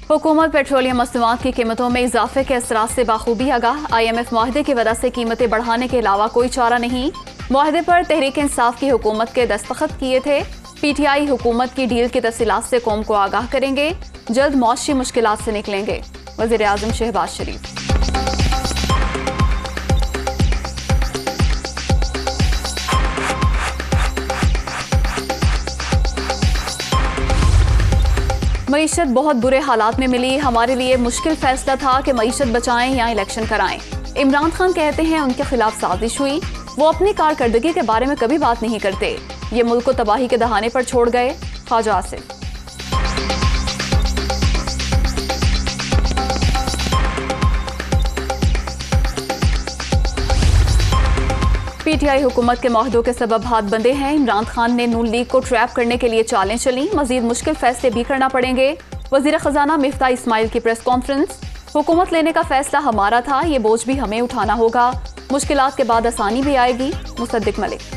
हुकूमत पेट्रोलियम मसनूआत की कीमतों में इजाफे के असरात से बाखूबी आगाह। IMF माहदे की वजह से कीमतें बढ़ाने के अलावा कोई चारा नहीं। माहदे पर तहरीक इंसाफ की हुकूमत के दस्तखत किए थे। PTI हुकूमत की डील की तफसीलात से कौम को आगाह करेंगे। जल्द मौशी मुश्किलात से निकलेंगे। वज़ीर आज़म शहबाज शरीफ। मईशत बहुत बुरे हालात में मिली। हमारे लिए मुश्किल फैसला था कि मईशत बचाएं या इलेक्शन कराएं। इमरान खान कहते हैं उनके खिलाफ साजिश हुई। वो अपनी कारकर्दगी के बारे में कभी बात नहीं करते। ये मुल्क को तबाही के दहाने पर छोड़ गए। ख्वाजा आसिफ। PTI हुकूमत के माहदों के सबब हाथ बंधे हैं। इमरान खान ने नून लीग को ट्रैप करने के लिए चालें चली। मजीद मुश्किल फैसले भी करना पड़ेंगे। वजीर खजाना मिफ्ता इस्माइल की प्रेस कॉन्फ्रेंस। हुकूमत लेने का फैसला हमारा था, ये बोझ भी हमें उठाना होगा। मुश्किलात के बाद आसानी भी आएगी। मुसद्दिक मलिक।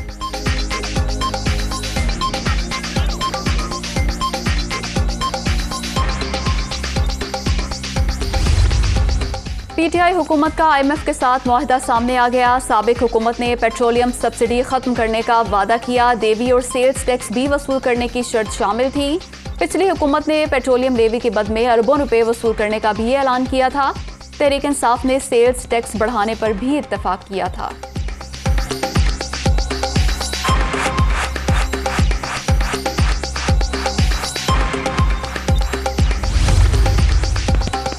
PTI हुकूमत का IMF के साथ मुआहदा सामने आ गया। साबिक हुकूमत ने पेट्रोलियम सब्सिडी खत्म करने का वादा किया। देवी और सेल्स टैक्स भी वसूल करने की शर्त शामिल थी। पिछली हुकूमत ने पेट्रोलियम लेवी के बद में अरबों रुपए वसूल करने का भी ऐलान किया था। तहरीक इंसाफ ने सेल्स टैक्स बढ़ाने पर भी इत्तेफाक किया था।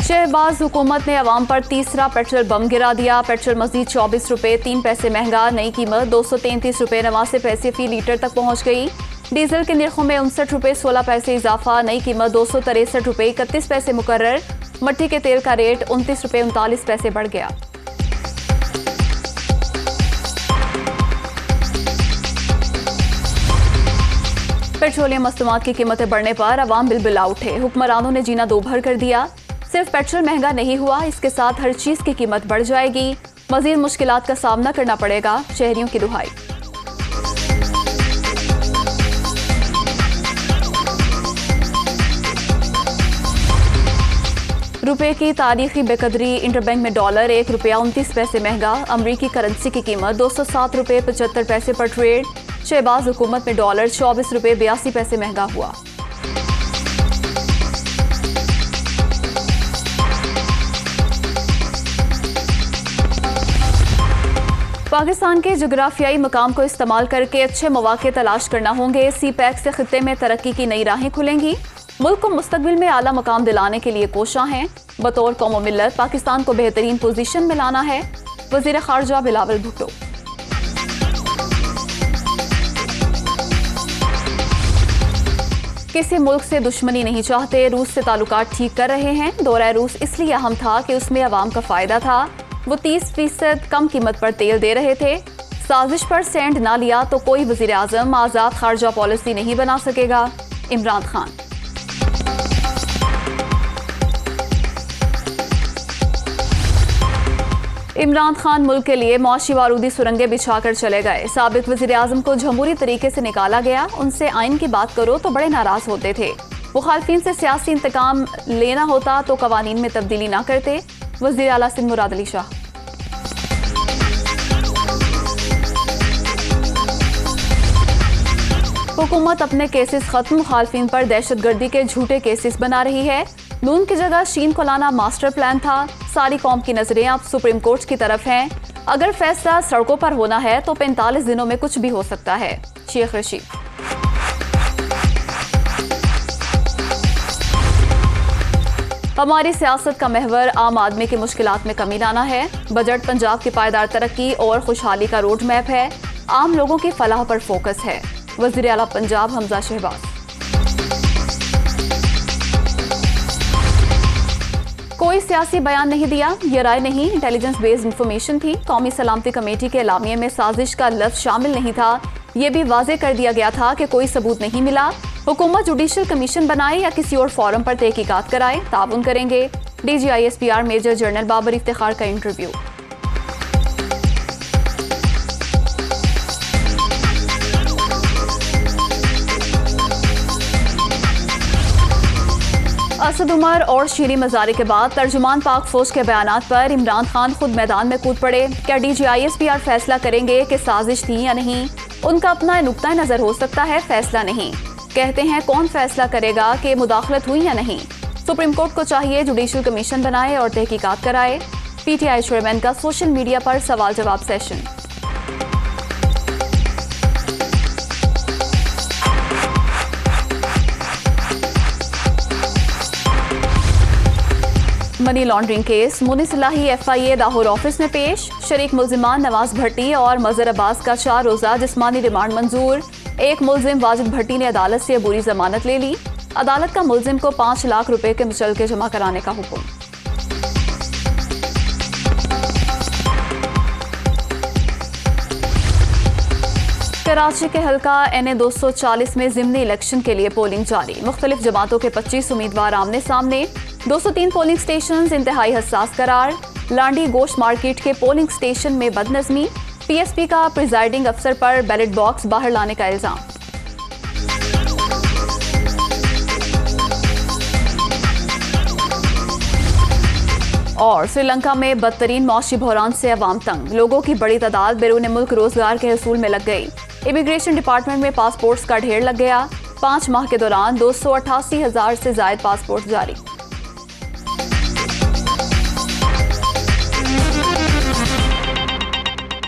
शहबाज हुकूमत ने अवाम पर तीसरा पेट्रोल बम गिरा दिया। पेट्रोल मजीद 24 रुपए 3 पैसे महंगा। नई कीमत 233 रुपए 89 पैसे फी लीटर तक पहुंच गई। डीजल के निर्खों में 59 रुपए 16 पैसे इजाफा। नई कीमत 263 रुपए 31 पैसे मुकर्रर। मट्टी के तेल का रेट 29 रुपए 39 पैसे बढ़ गया। पेट्रोलियम मसनूआत की कीमतें बढ़ने पर अवाम बिलबिला उठे। हुक्मरानों ने जीना दोभर कर दिया। सिर्फ पेट्रोल महंगा नहीं हुआ, इसके साथ हर चीज की कीमत बढ़ जाएगी। मजीद मुश्किलात का सामना करना पड़ेगा। शहरियों की दुहाई। रुपए की तारीखी बेकदरी। इंटरबैंक में डॉलर 1 रुपया 29 पैसे महंगा। अमरीकी करेंसी की कीमत 207 रुपए 75 पैसे पर ट्रेड। शहबाज हुकूमत में डॉलर 24 रुपए 82 पैसे महंगा हुआ। पाकिस्तान के जोग्राफियाई मकाम को इस्तेमाल करके अच्छे मौके तलाश करना होंगे। CPEC से खित्ते में तरक्की की नई राहें खुलेंगी। मुल्क को मुस्तकबिल में आला मकाम दिलाने के लिए कोशां हैं। बतौर कौम व मिल्लत पाकिस्तान को बेहतरीन पोजीशन में लाना है। वजीर खारजा बिलावल भुट्टो। किसी मुल्क से दुश्मनी नहीं चाहते। रूस से ताल्लुकात ठीक कर रहे हैं। दौरा रूस इसलिए अहम था कि उसमें अवाम का फायदा था। वो 30% कम कीमत पर तेल दे रहे थे। साजिश पर स्टैंड ना लिया तो कोई वजीर आजम आज़ाद खारजा पॉलिसी नहीं बना सकेगा। इमरान खान। इमरान खान मुल्क के लिए मौशी बारूदी सुरंगें बिछाकर चले गए। साबिक वजीर आजम को जमहूरी तरीके से निकाला गया। उनसे आइन की बात करो तो बड़े नाराज होते थे। मुखालफिन से सियासी इंतकाम लेना होता तो कवानीन में तब्दीली ना करते। वज़ीर आला सिंध मुराद अली शाह। हुकूमत अपने केसेस खत्म। मुखालफिन पर दहशतगर्दी के झूठे केसेस बना रही है। नून की जगह शीन को लाना मास्टर प्लान था। सारी कौम की नजरें अब सुप्रीम कोर्ट की तरफ हैं। अगर फैसला सड़कों पर होना है तो 45 दिनों में कुछ भी हो सकता है। शेख रशीद। हमारी सियासत का महवर आम आदमी की मुश्किलात में कमी लाना है। बजट पंजाब की पायदार तरक्की और खुशहाली का रोड मैप है। आम लोगों की फलाह पर फोकस है। वज़ीर आला पंजाब हमजा शहबाज। कोई सियासी बयान नहीं दिया। ये राय नहीं, इंटेलिजेंस बेस्ड इंफॉर्मेशन थी। कौमी सलामती कमेटी के एलामिये में साजिश का लफ्ज शामिल नहीं था। ये भी वाजे कर दिया गया था कि कोई सबूत नहीं मिला। हुकूमत जुडिशल कमीशन बनाए या किसी और फोरम पर तहकीकात कराए, ताउन करेंगे। DGISPR major general Babar Iftikhar का इंटरव्यू। असद उमर और शीरी मजारी के बाद तर्जुमान पाक फौज के बयानात पर इमरान खान खुद मैदान में कूद पड़े। क्या DGISPR फैसला करेंगे कि साजिश थी या नहीं? उनका अपना नुक्ता नजर हो सकता है, फैसला नहीं। कहते हैं कौन फैसला करेगा कि मुदाखलत हुई या नहीं? सुप्रीम कोर्ट को चाहिए जुडिशल कमीशन बनाए और तहकीकात कराए। PTI चेयरमैन का सोशल मीडिया पर सवाल जवाब सेशन। मनी लॉन्ड्रिंग केस मुनिसिलाही FIA लाहौर ऑफिस में पेश। शरीक मुल्जिमान नवाज भट्टी और मजहर अब्बास का 4 रोज़ा जिस्मानी रिमांड मंजूर। एक मुल्जिम वाजिद भट्टी ने अदालत से अबूरी जमानत ले ली। अदालत का मुल्जिम को 5 लाख रुपए के मुचलके जमा कराने का हुक्म। कराची के हल्का NA 240 में ज़िमनी इलेक्शन के लिए पोलिंग जारी। मुख्तलिफ जमातों के 25 उम्मीदवार आमने सामने। 203 पोलिंग स्टेशन इंतहाई हसास करार। लांडी गोश्त मार्केट के पोलिंग स्टेशन में बदनज़मी। PSP का प्रिजाइडिंग अफसर पर बैलेट बॉक्स बाहर लाने का इल्जाम। और श्रीलंका में बदतरीन मौशी बहरान से अवाम तंग। लोगों की बड़ी तादाद बैरून मुल्क रोजगार के हसूल में लग गई। इमिग्रेशन डिपार्टमेंट में पासपोर्ट्स का ढेर लग गया। 5 माह के दौरान 288,000 से ज्यादा पासपोर्ट जारी।